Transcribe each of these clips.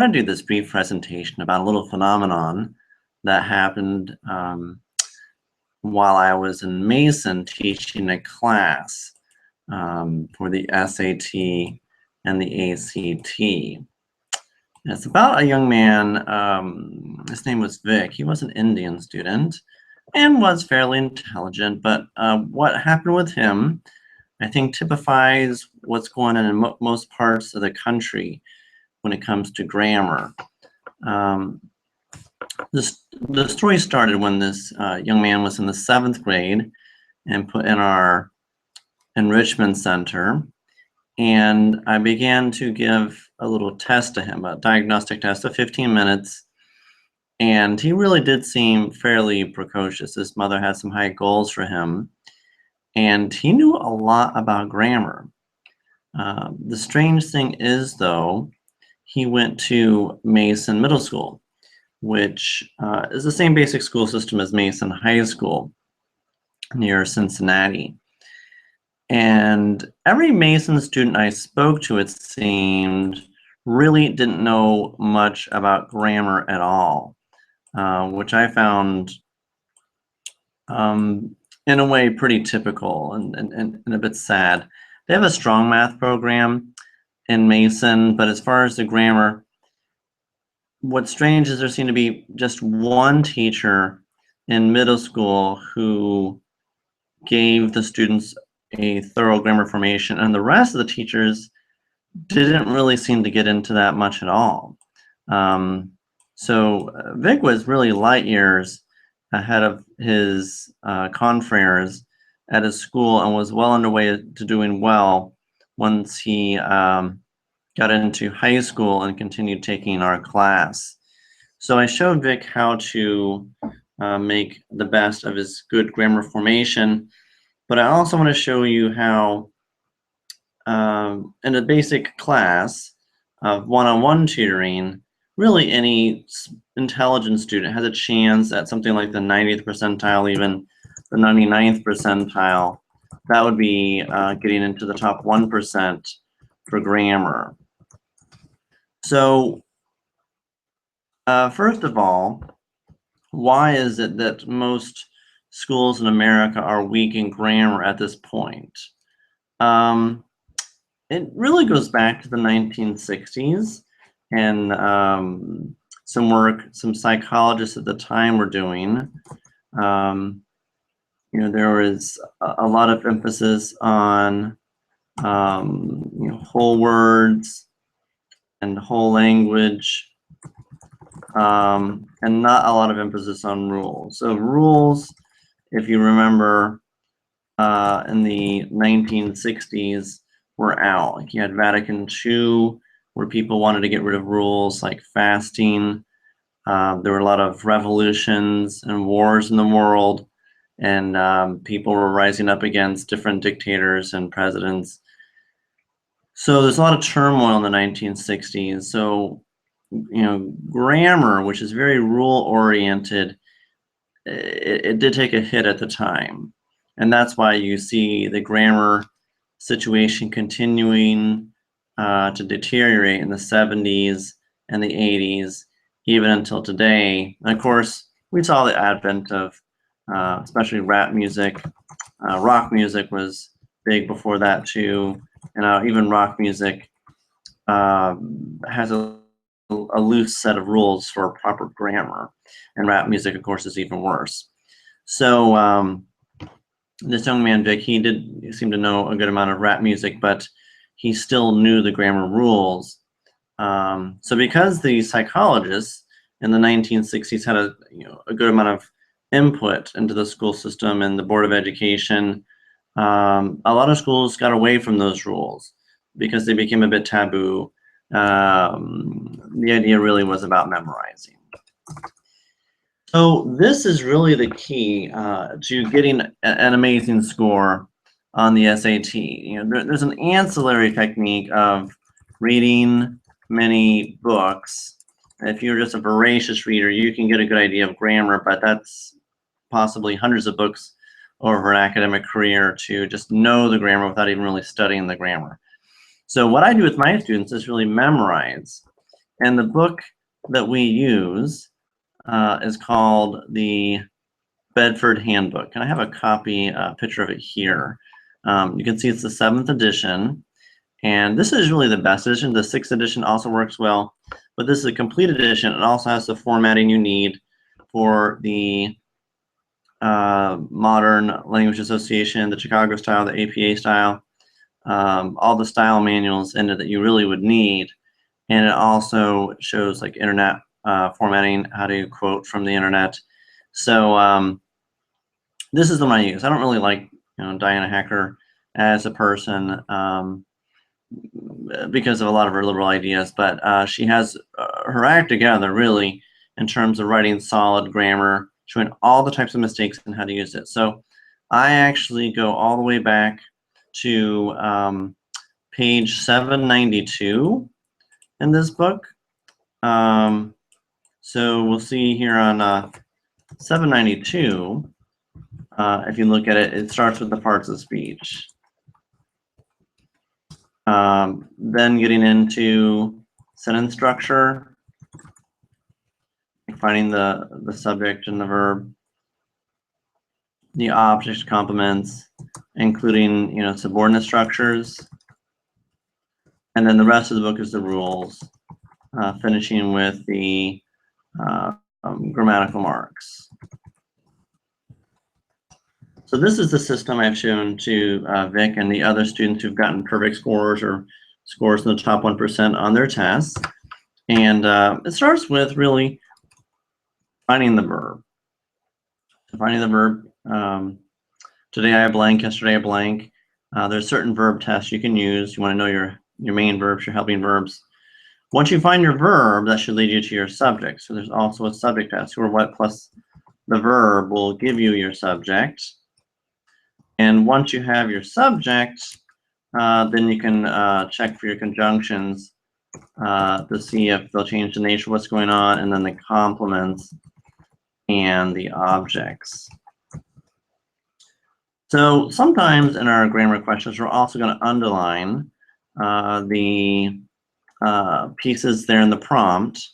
want to do this brief presentation about a little phenomenon that happened while I was in Mason teaching a class for the SAT and the ACT. It's about a young man, his name was Vic. He was an Indian student and was fairly intelligent, but what happened with him, I think, typifies what's going on in most parts of the country when it comes to grammar. The story started when this young man was in the 7th grade and put in our enrichment center, and I began to give a little test to him, a diagnostic test of 15 minutes, and he really did seem fairly precocious. His mother had some high goals for him, and he knew a lot about grammar. The strange thing is, though, he went to Mason Middle School, which is the same basic school system as Mason High School near Cincinnati. And every Mason student I spoke to, it seemed, really didn't know much about grammar at all, which I found in a way pretty typical and a bit sad. They have a strong math program in Mason, but as far as the grammar, what's strange is there seemed to be just one teacher in middle school who gave the students a thorough grammar formation, and the rest of the teachers didn't really seem to get into that much at all. So Vic was really light years ahead of his confreres at his school and was well underway to doing well once he got into high school and continued taking our class. So I showed Vic how to make the best of his good grammar formation, but I also want to show you how in a basic class of one-on-one tutoring, really any intelligent student has a chance at something like the 90th percentile, even the 99th percentile. That would be getting into the top 1% for grammar. So first of all, why is it that most schools in America are weak in grammar at this point? It really goes back to the 1960s and some work some psychologists at the time were doing. There was a lot of emphasis on whole words and whole language, and not a lot of emphasis on rules. So rules, if you remember, in the 1960s were out. Like you had Vatican II, where people wanted to get rid of rules like fasting. There were a lot of revolutions and wars in the world, and people were rising up against different dictators and presidents. So there's a lot of turmoil in the 1960s. So, grammar, which is very rule-oriented, it did take a hit at the time. And that's why you see the grammar situation continuing to deteriorate in the 70s and the 80s, even until today. And of course, we saw the advent of especially rap music. Rock music was big before that too. And even rock music has a loose set of rules for proper grammar. And rap music, of course, is even worse. So this young man, Vic, he did seem to know a good amount of rap music, but he still knew the grammar rules. So because the psychologists in the 1960s had a good amount of input into the school system and the Board of Education, a lot of schools got away from those rules because they became a bit taboo. The idea really was about memorizing. So this is really the key to getting an amazing score on the SAT. There's an ancillary technique of reading many books. If you're just a voracious reader, you can get a good idea of grammar, but that's possibly hundreds of books over an academic career to just know the grammar without even really studying the grammar. So what I do with my students is really memorize. And the book that we use is called the Bedford Handbook. And I have a copy, picture of it here. You can see it's the 7th edition. And this is really the best edition. The 6th edition also works well, but this is a complete edition. It also has the formatting you need for the Modern Language Association, the Chicago style, the APA style, all the style manuals in it that you really would need. And it also shows like internet formatting, how to quote from the internet. So this is the one I use. I don't really like Diana Hacker as a person because of a lot of her liberal ideas, but she has her act together really in terms of writing solid grammar, showing all the types of mistakes and how to use it. So I actually go all the way back to page 792 in this book. So we'll see here on 792, if you look at it, it starts with the parts of speech. Then getting into sentence structure, finding the subject and the verb, the object complements, including subordinate structures, and then the rest of the book is the rules, finishing with the grammatical marks. So this is the system I've shown to Vic and the other students who've gotten perfect scores or scores in the top 1% on their tests. And it starts with really finding the verb. So finding the verb. Today I blank, yesterday I blank. There's certain verb tests you can use. You want to know your main verbs, your helping verbs. Once you find your verb, that should lead you to your subject. So there's also a subject test, who or what plus the verb will give you your subject. And once you have your subject, then you can check for your conjunctions to see if they'll change the nature of what's going on, and then the complements and the objects. So sometimes in our grammar questions, we're also going to underline the pieces there in the prompt,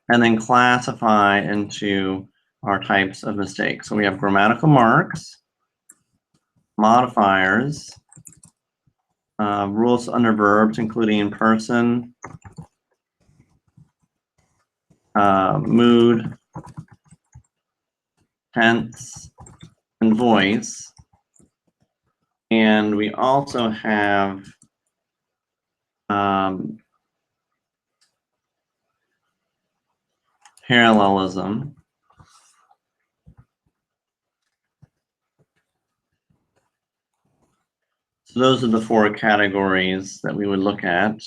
and then classify into our types of mistakes. So we have grammatical marks, modifiers, rules under verbs, including person, mood, tense, and voice. And we also have parallelism. So those are the 4 categories that we would look at.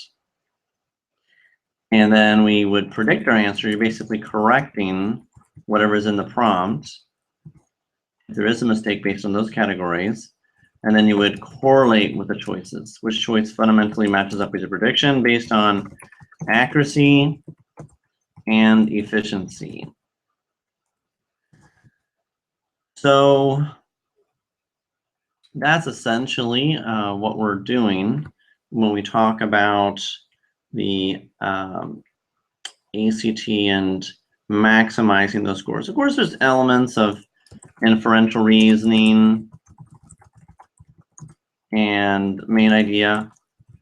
And then we would predict our answer. You're basically correcting whatever is in the prompt. If there is a mistake based on those categories. And then you would correlate with the choices. Which choice fundamentally matches up with your prediction based on accuracy and efficiency. So that's essentially what we're doing when we talk about the ACT and maximizing those scores. Of course, there's elements of inferential reasoning and main idea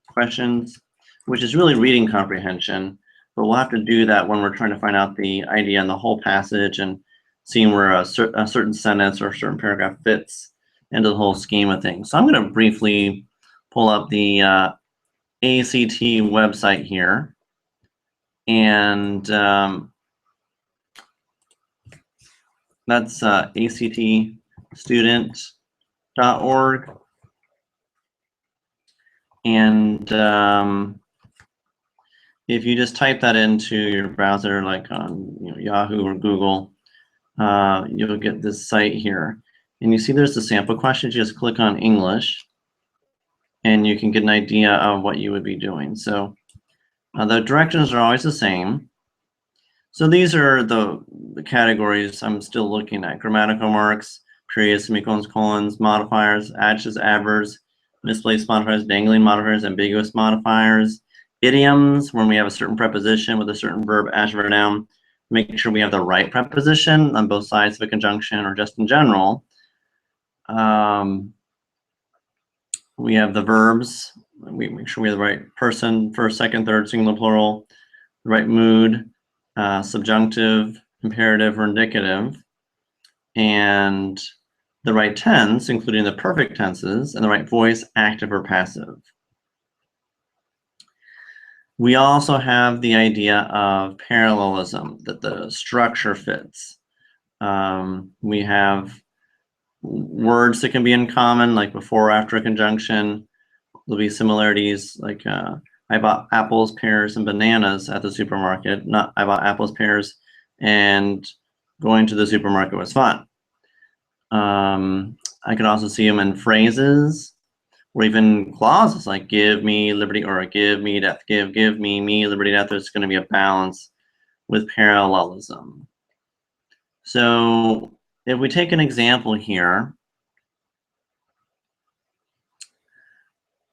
questions, which is really reading comprehension, but we'll have to do that when we're trying to find out the idea in the whole passage and seeing where a certain sentence or a certain paragraph fits into the whole scheme of things. So I'm going to briefly pull up the ACT website here, and that's actstudent.org. And if you just type that into your browser, like on Yahoo or Google, you'll get this site here. And you see there's the sample questions. You just click on English, and you can get an idea of what you would be doing. So the directions are always the same. So these are the categories I'm still looking at: grammatical marks, periods, semicolons, colons, modifiers, adjectives, adverbs, misplaced modifiers, dangling modifiers, ambiguous modifiers, idioms, when we have a certain preposition with a certain verb, adjective, or noun, make sure we have the right preposition on both sides of a conjunction or just in general. We have the verbs. We make sure we have the right person, first, second, third, singular, plural, the right mood, subjunctive, imperative, or indicative, and the right tense, including the perfect tenses, and the right voice, active or passive. We also have the idea of parallelism, that the structure fits. We have words that can be in common, like before or after a conjunction. There'll be similarities, like I bought apples, pears, and bananas at the supermarket. Not I bought apples, pears, and going to the supermarket was fun. I could also see them in phrases, or even clauses like give me liberty, or give me death, give me liberty, death. There's going to be a balance with parallelism. So if we take an example here,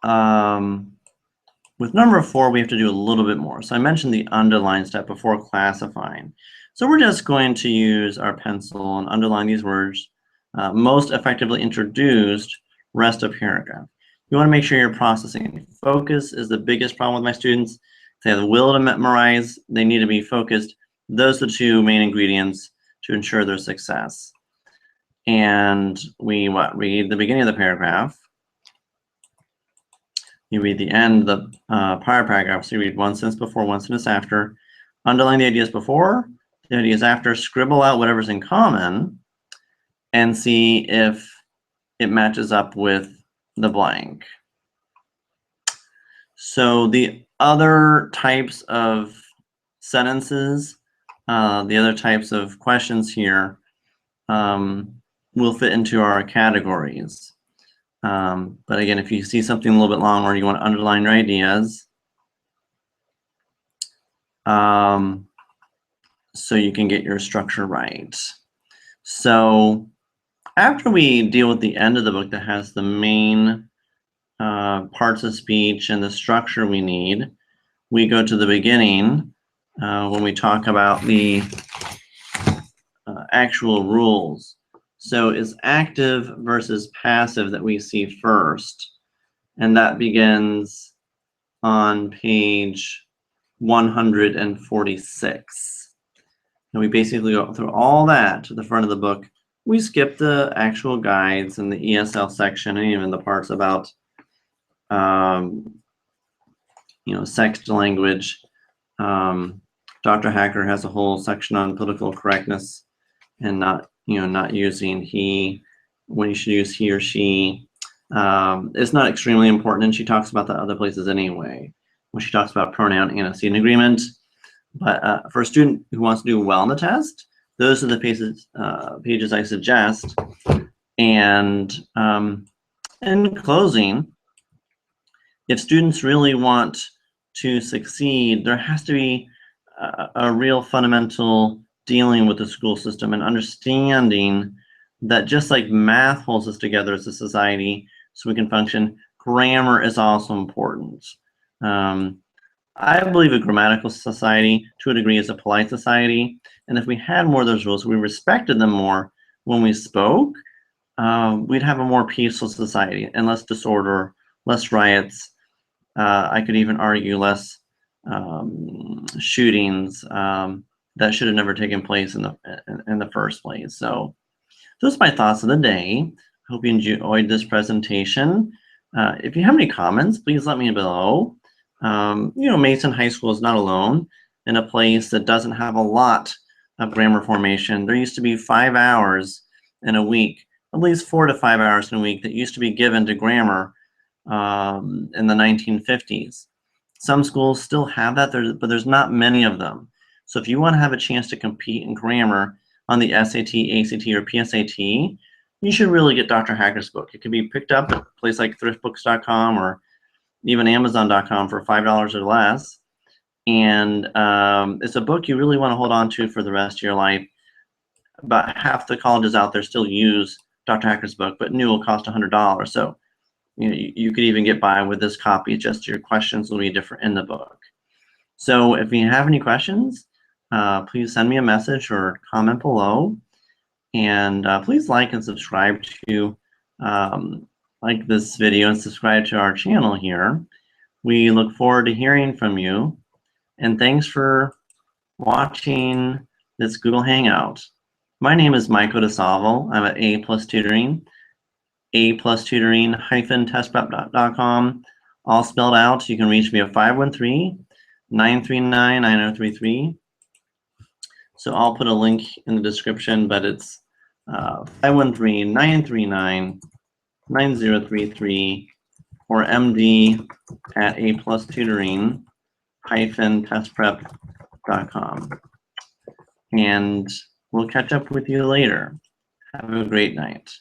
with number 4, we have to do a little bit more. So I mentioned the underline step before classifying. So we're just going to use our pencil and underline these words. Most effectively introduced, rest of paragraph. You want to make sure you're processing. Focus is the biggest problem with my students. They have the will to memorize. They need to be focused. Those are the 2 main ingredients to ensure their success. And we read the beginning of the paragraph. You read the end of the prior paragraph. So you read one sentence before, one sentence after. Underline the ideas before, the ideas after. Scribble out whatever's in common and see if it matches up with the blank. So the other types of sentences, the other types of questions here will fit into our categories. But again, if you see something a little bit long or you want to underline your ideas, so you can get your structure right. So after we deal with the end of the book that has the main parts of speech and the structure we need, we go to the beginning when we talk about the actual rules. So it's active versus passive that we see first, and that begins on page 146. And we basically go through all that to the front of the book. We skip the actual guides and the ESL section and even the parts about sex language. Dr. Hacker has a whole section on political correctness and not using he when you should use he or she. It's not extremely important, and she talks about the other places anyway when she talks about pronoun antecedent agreement. But for a student who wants to do well on the test, those are the pages I suggest. And in closing, if students really want to succeed, there has to be a real fundamental dealing with the school system and understanding that just like math holds us together as a society so we can function, grammar is also important. I believe a grammatical society, to a degree, is a polite society. And if we had more of those rules, we respected them more when we spoke, we'd have a more peaceful society and less disorder, less riots. I could even argue less shootings that should have never taken place in the first place. So those are my thoughts of the day. I hope you enjoyed this presentation. If you have any comments, please let me know below. Mason High School is not alone in a place that doesn't have a lot of grammar formation. There used to be 5 hours in a week, at least 4 to 5 hours in a week that used to be given to grammar in the 1950s. Some schools still have that, but there's not many of them. So if you want to have a chance to compete in grammar on the SAT, ACT, or PSAT, you should really get Dr. Hacker's book. It can be picked up at a place like thriftbooks.com or even Amazon.com for $5 or less. And it's a book you really want to hold on to for the rest of your life. About half the colleges out there still use Dr. Hacker's book, but new will cost $100. So you could even get by with this copy, just your questions will be different in the book. So if you have any questions, please send me a message or comment below. And please like and subscribe to like this video and subscribe to our channel here. We look forward to hearing from you. And thanks for watching this Google Hangout. My name is Michael DeSalvo. I'm at A+ Tutoring, A+Tutoring-testprep.com, all spelled out. You can reach me at 513-939-9033. So I'll put a link in the description, but it's 513-939-9033 or MD at A+Tutoring-testprep.com. And we'll catch up with you later. Have a great night.